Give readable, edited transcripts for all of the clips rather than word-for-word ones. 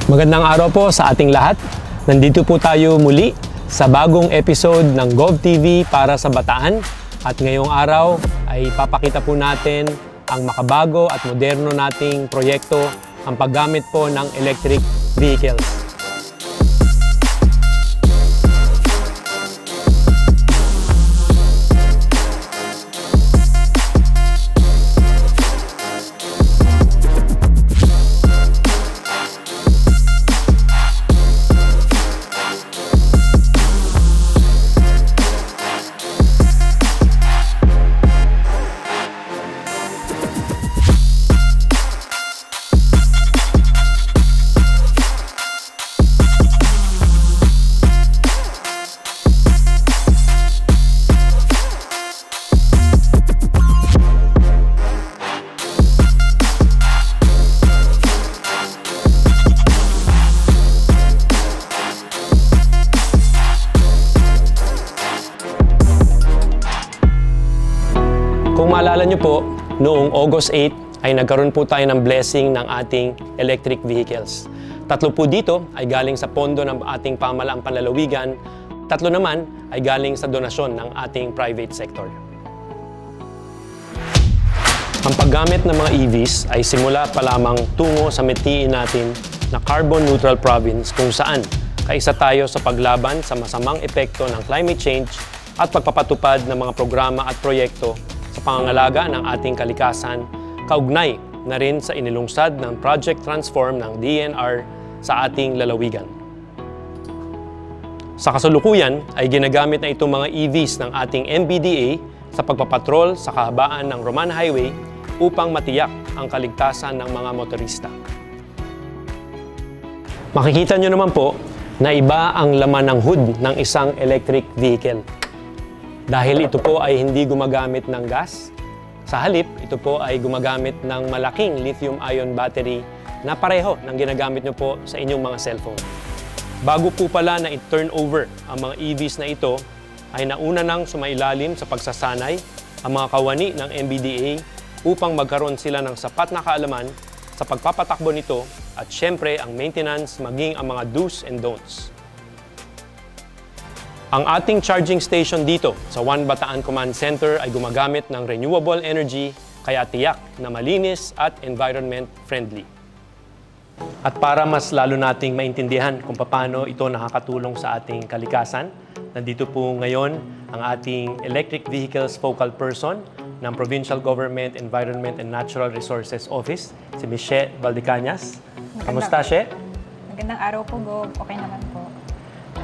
Magandang araw po sa ating lahat. Nandito po tayo muli sa bagong episode ng GovTV para sa Bataan. At ngayong araw ay papakita po natin ang makabago at moderno nating proyekto, ang paggamit po ng electric vehicles. Kung maalala nyo po, noong August 8 ay nagkaroon po tayo ng blessing ng ating electric vehicles. 3 po dito ay galing sa pondo ng ating pamahalaang panlalawigan, 3 naman ay galing sa donasyon ng ating private sector. Ang paggamit ng mga EVs ay simula pa lamang tungo sa mithiin natin na carbon neutral province kung saan kaisa tayo sa paglaban sa masamang epekto ng climate change at pagpapatupad ng mga programa at proyekto sa pangangalaga ng ating kalikasan, kaugnay na rin sa inilungsad ng Project Transform ng DENR sa ating lalawigan. Sa kasalukuyan ay ginagamit na itong mga EVs ng ating MBDA sa pagpapatrol sa kahabaan ng Roman Highway upang matiyak ang kaligtasan ng mga motorista. Makikita nyo naman po na iba ang laman ng hood ng isang electric vehicle. Dahil ito po ay hindi gumagamit ng gas, sa halip, ito po ay gumagamit ng malaking lithium-ion battery na pareho ng ginagamit nyo po sa inyong mga cellphone. Bago po pala na i-turn over ang mga EVs na ito, ay nauna nang sumailalim sa pagsasanay ang mga kawani ng MBDA upang magkaroon sila ng sapat na kaalaman sa pagpapatakbo nito at syempre ang maintenance maging ang mga do's and don'ts. Ang ating charging station dito sa One Bataan Command Center ay gumagamit ng renewable energy kaya tiyak na malinis at environment friendly. At para mas lalo nating maintindihan kung paano ito nakakatulong sa ating kalikasan, nandito po ngayon ang ating electric vehicles focal person ng Provincial Government Environment and Natural Resources Office, si Ms. She Valdecañas. Kamusta, She? Magandang araw po, Gov. Okay naman po.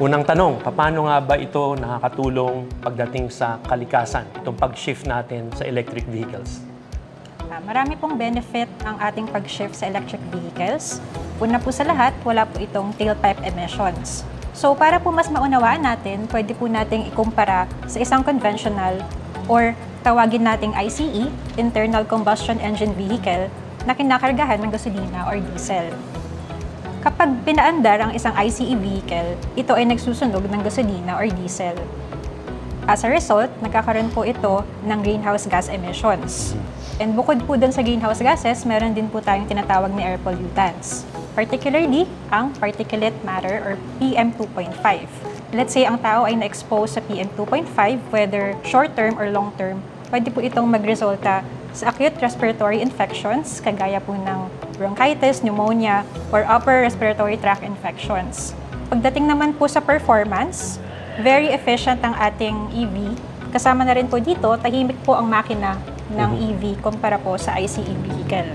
Unang tanong, paano nga ba ito nakakatulong pagdating sa kalikasan, itong pag-shift natin sa electric vehicles? Marami pong benefit ang ating pag-shift sa electric vehicles. Una po sa lahat, wala po itong tailpipe emissions. So para po mas maunawaan natin, pwede po nating ikumpara sa isang conventional or tawagin nating ICE, internal combustion engine vehicle, na kinakargahan ng gasolina or diesel. Kapag pinaandar ang isang ICE vehicle, ito ay nagsusunog ng gasolina or diesel. As a result, nagkakaroon po ito ng greenhouse gas emissions. And bukod po dun sa greenhouse gases, meron din po tayong tinatawag na air pollutants. Particularly, ang particulate matter or PM2.5. Let's say ang tao ay na-expose sa PM2.5, whether short-term or long-term, pwede po itong magresulta sa acute respiratory infections, kagaya po ng bronchitis, pneumonia, or upper respiratory tract infections. Pagdating naman po sa performance, very efficient ang ating EV. Kasama na rin po dito, tahimik po ang makina ng EV kumpara po sa ICE vehicle.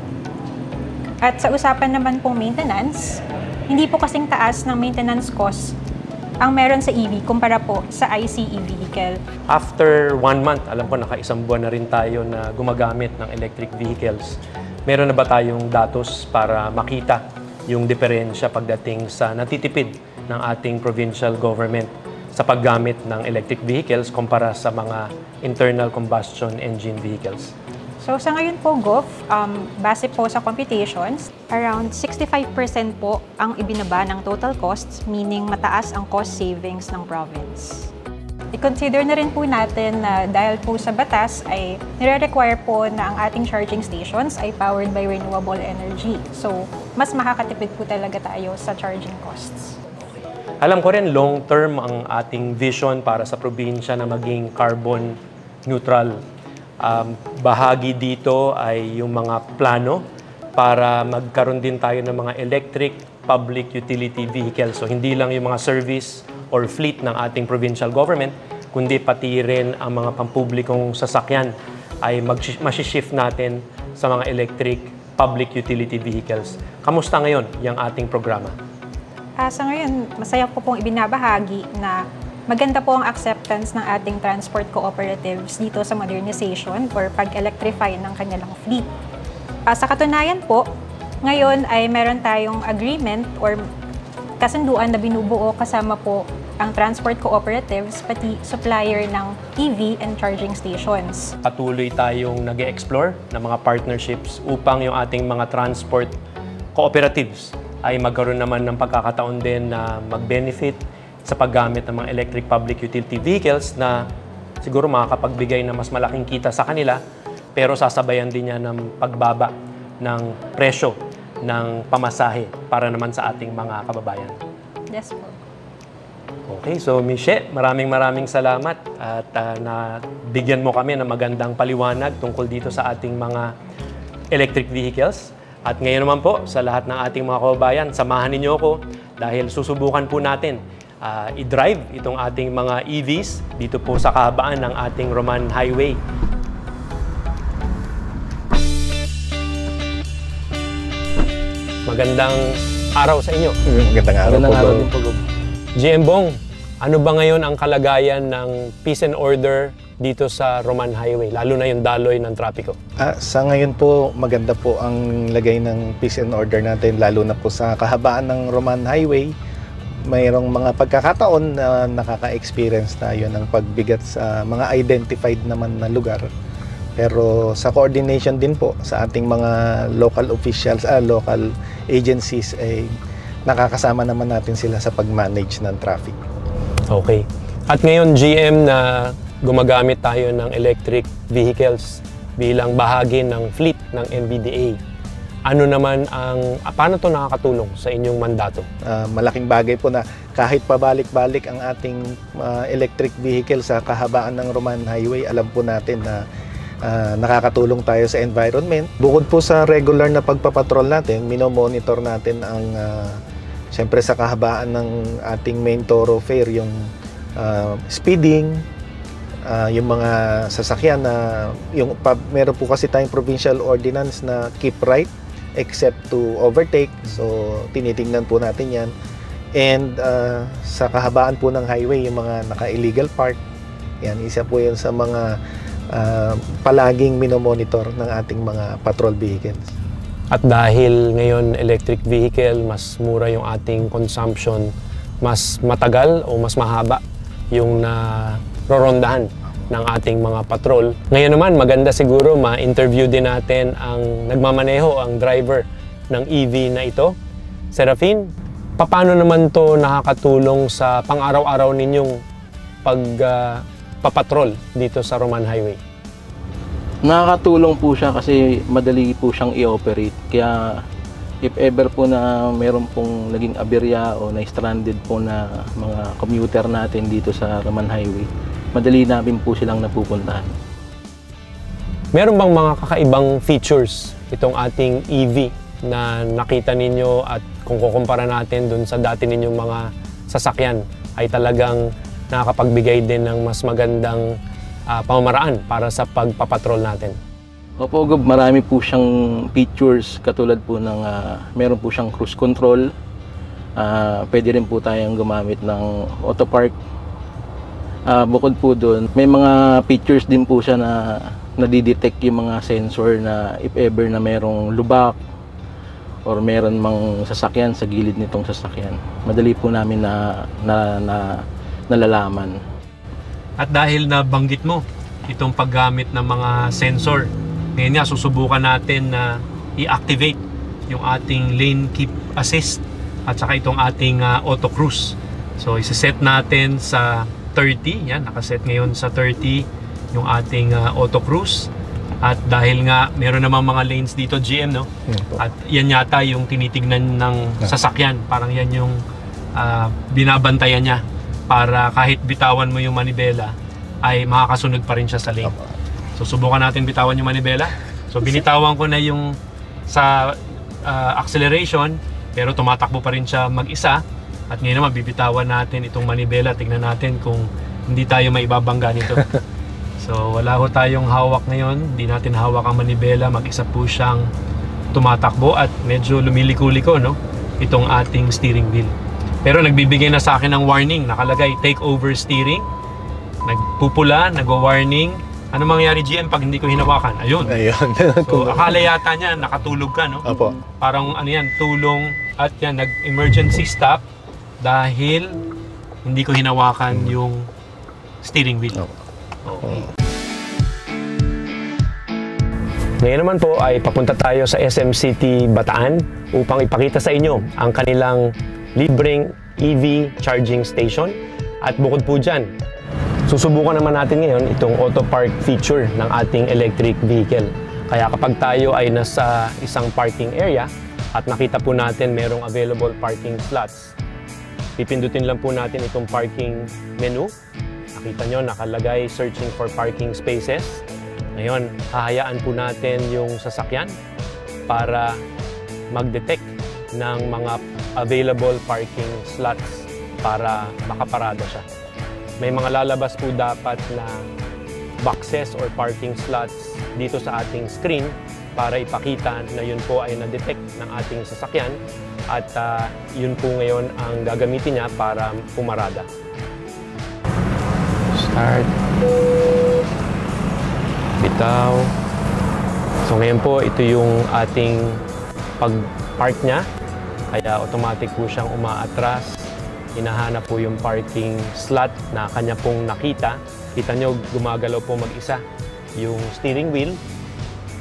At sa usapan naman pong maintenance, hindi po kasing taas ng maintenance cost ang meron sa EV kumpara po sa ICE vehicle. After 1 month, alam ko naka-1 buwan na rin tayo na gumagamit ng electric vehicles. Meron na ba tayong datos para makita yung diferensya pagdating sa natitipid ng ating provincial government sa paggamit ng electric vehicles kumpara sa mga internal combustion engine vehicles? So sa ngayon po, Gov, base po sa computations, around 65% po ang ibinaba ng total costs, meaning mataas ang cost savings ng province. i-consider na rin po natin na dahil po sa batas ay nire-require po na ang ating charging stations ay powered by renewable energy. So, mas makakatipid po talaga tayo sa charging costs. Alam ko rin, long-term ang ating vision para sa probinsya na maging carbon neutral. Bahagi dito ay yung mga plano para magkaroon din tayo ng mga electric public utility vehicles. So, hindi lang yung mga service or fleet ng ating provincial government, kundi pati rin ang mga pampublikong sasakyan ay masishift natin sa mga electric public utility vehicles. Kamusta ngayon yung ating programa? Sa ngayon, masaya po pong ibinabahagi na maganda po ang acceptance ng ating transport cooperatives dito sa modernization or pag-electrify ng kanilang fleet. Sa katunayan po, ngayon ay meron tayong agreement or kasunduan na binubuo kasama po ang transport cooperatives pati supplier ng EV and charging stations. Patuloy tayong nag-e-explore ng mga partnerships upang yung ating mga transport cooperatives ay magkaroon naman ng pagkakataon din na mag-benefit sa paggamit ng mga electric public utility vehicles na siguro makakapagbigay ng mas malaking kita sa kanila, pero sasabayan din niya ng pagbaba ng presyo ng pamasahe para naman sa ating mga kababayan. Yes po. Okay, so Miche, maraming salamat at nabigyan mo kami ng magandang paliwanag tungkol dito sa ating mga electric vehicles. At ngayon naman po, sa lahat ng ating mga kababayan, samahan ninyo ako dahil susubukan po natin i-drive itong ating mga EVs dito po sa kahabaan ng ating Roman Highway. Magandang araw sa inyo. Magandang araw po. GM Bong, ano ba ngayon ang kalagayan ng peace and order dito sa Roman Highway, lalo na yung daloy ng trapiko? Sa ngayon po, maganda po ang lagay ng peace and order natin, lalo na po sa kahabaan ng Roman Highway. Mayroong mga pagkakataon na nakaka-experience tayo ng pagbigat sa mga identified naman na lugar. Pero sa coordination din po sa ating mga local officials, local agencies, ay nakakasama naman natin sila sa pag-manage ng traffic. Okay. At ngayon, GM, na gumagamit tayo ng electric vehicles bilang bahagi ng fleet ng MBDA. Ano naman paano to nakakatulong sa inyong mandato? Malaking bagay po na kahit pabalik-balik ang ating electric vehicle sa kahabaan ng Roman Highway, alam po natin na nakakatulong tayo sa environment. Bukod po sa regular na pagpapatrol natin, minomonitor natin ang siyempre sa kahabaan ng ating main thoroughfare, yung speeding, yung mga sasakyan na meron po kasi tayong provincial ordinance na keep right except to overtake. So tinitingnan po natin yan. And sa kahabaan po ng highway, yung mga naka-illegal park, yan, isa po yan sa mga palaging minomonitor ng ating mga patrol vehicles. At dahil ngayon electric vehicle, mas mura yung ating consumption, mas matagal o mas mahaba yung narorondahan ng ating mga patrol. Ngayon naman, maganda siguro ma-interview din natin ang nagmamaneho, ang driver ng EV na ito. Serafin, paano naman to nakakatulong sa pang-araw-araw ninyong papatrol dito sa Roman Highway? Nakakatulong po siya kasi madali po siyang i-operate. Kaya if ever po na meron pong naging aberya o na-stranded po na mga commuter natin dito sa Roman Highway, madali namin po silang napupuntahan. Meron bang mga kakaibang features itong ating EV na nakita ninyo at kung kukumpara natin dun sa dati ninyong mga sasakyan ay talagang nakakapagbigay din ng mas magandang pamamaraan para sa pagpapatrol natin? Opo, Gob, marami po siyang features katulad po ng meron po siyang cruise control. Pwede rin po tayong gumamit ng auto park. Bukod po doon, may mga features din po siya na nadidetect yung mga sensor na if ever na merong lubak or meron mang sasakyan sa gilid nitong sasakyan. Madali po namin nalalaman. At dahil nabanggit mo itong paggamit ng mga sensor, ngayon nga susubukan natin na i-activate yung ating lane keep assist at saka itong ating auto cruise. So isa-set natin sa 30. Yan, nakaset ngayon sa 30 yung ating auto cruise. At dahil nga meron namang mga lanes dito, GM, no? At yan yata yung tinitignan ng sasakyan. Parang yan yung binabantayan niya para kahit bitawan mo yung manibela ay makakasunod pa rin siya sa lane. So subukan natin bitawan yung manibela. So binitawan ko na yung sa acceleration, pero tumatakbo pa rin siya mag-isa. At ngayon naman bibitawan natin itong manibela. Tignan natin kung hindi tayo maibabangga nito. So wala ho tayong hawak ngayon, hindi natin hawak ang manibela, mag-isa po siyang tumatakbo at medyo lumiliko-liko, no? Itong ating steering wheel. Pero nagbibigay na sa akin ng warning, nakalagay take over steering. Nagpupula, nagwa-warning. Ano mangyayari, GM, pag hindi ko hinawakan? Ayun. So akala yata niya nakatulog ka, no? Opo. Parang ano yan, tulong at yan, nag-emergency stop dahil hindi ko hinawakan yung steering wheel. Okay. Ngayon naman po ay papunta tayo sa SM City Bataan upang ipakita sa inyo ang kanilang libreng EV charging station. At bukod po dyan, susubukan naman natin ngayon itong auto park feature ng ating electric vehicle. Kaya kapag tayo ay nasa isang parking area at nakita po natin merong available parking slots, pipindutin lang po natin itong parking menu. Nakita nyo, nakalagay searching for parking spaces. Ngayon, hahayaan po natin yung sasakyan para mag-detect ng mga available parking slots para makaparada siya. May mga lalabas po dapat na boxes or parking slots dito sa ating screen para ipakita na yun po ay na-detect ng ating sasakyan at yun po ngayon ang gagamitin niya para pumarada. Start. Bitaw. So ngayon po, ito yung ating pag-park niya. Kaya automatic po siyang umaatras. Hinahanap po yung parking slot na kanya pong nakita. Kita nyo, gumagalaw po mag-isa yung steering wheel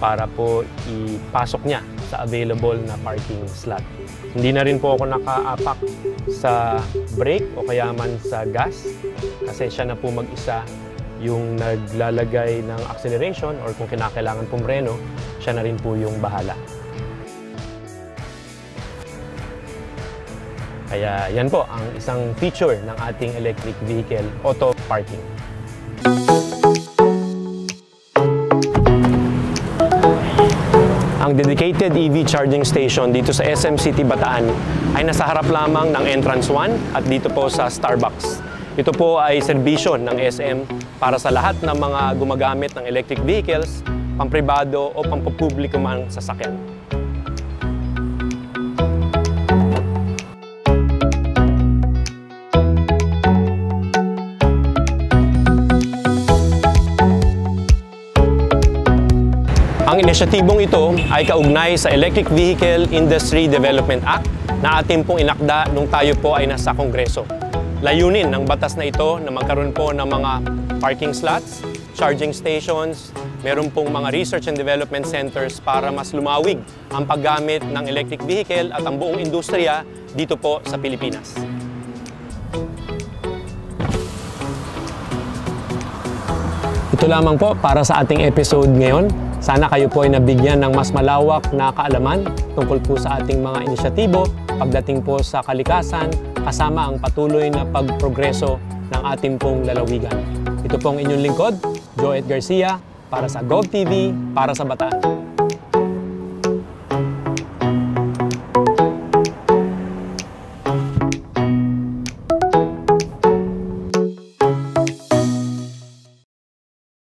para po ipasok niya sa available na parking slot. Hindi na rin po ako nakaapak sa brake o kaya man sa gas kasi siya na po mag-isa yung naglalagay ng acceleration or kung kinakailangan pumreno, siya na rin po yung bahala. Kaya yan po ang isang feature ng ating electric vehicle auto parking. Ang dedicated EV charging station dito sa SM City Bataan ay nasa harap lamang ng Entrance 1 at dito po sa Starbucks. Ito po ay serbisyo ng SM para sa lahat ng mga gumagamit ng electric vehicles, pampribado o pampubliko man sasakyan. Ang inisyatibong ito ay kaugnay sa Electric Vehicle Industry Development Act na ating pong inakda nung tayo po ay nasa Kongreso. Layunin ng batas na ito na magkaroon po ng mga parking slots, charging stations, meron pong mga research and development centers para mas lumawig ang paggamit ng electric vehicle at ang buong industriya dito po sa Pilipinas. Ito lamang po para sa ating episode ngayon. Sana kayo po ay nabigyan ng mas malawak na kaalaman tungkol po sa ating mga inisyatibo pagdating po sa kalikasan kasama ang patuloy na pagprogreso ng ating pong lalawigan. Ito pong inyong lingkod, Joet Garcia, para sa GovTV, para sa Bataan.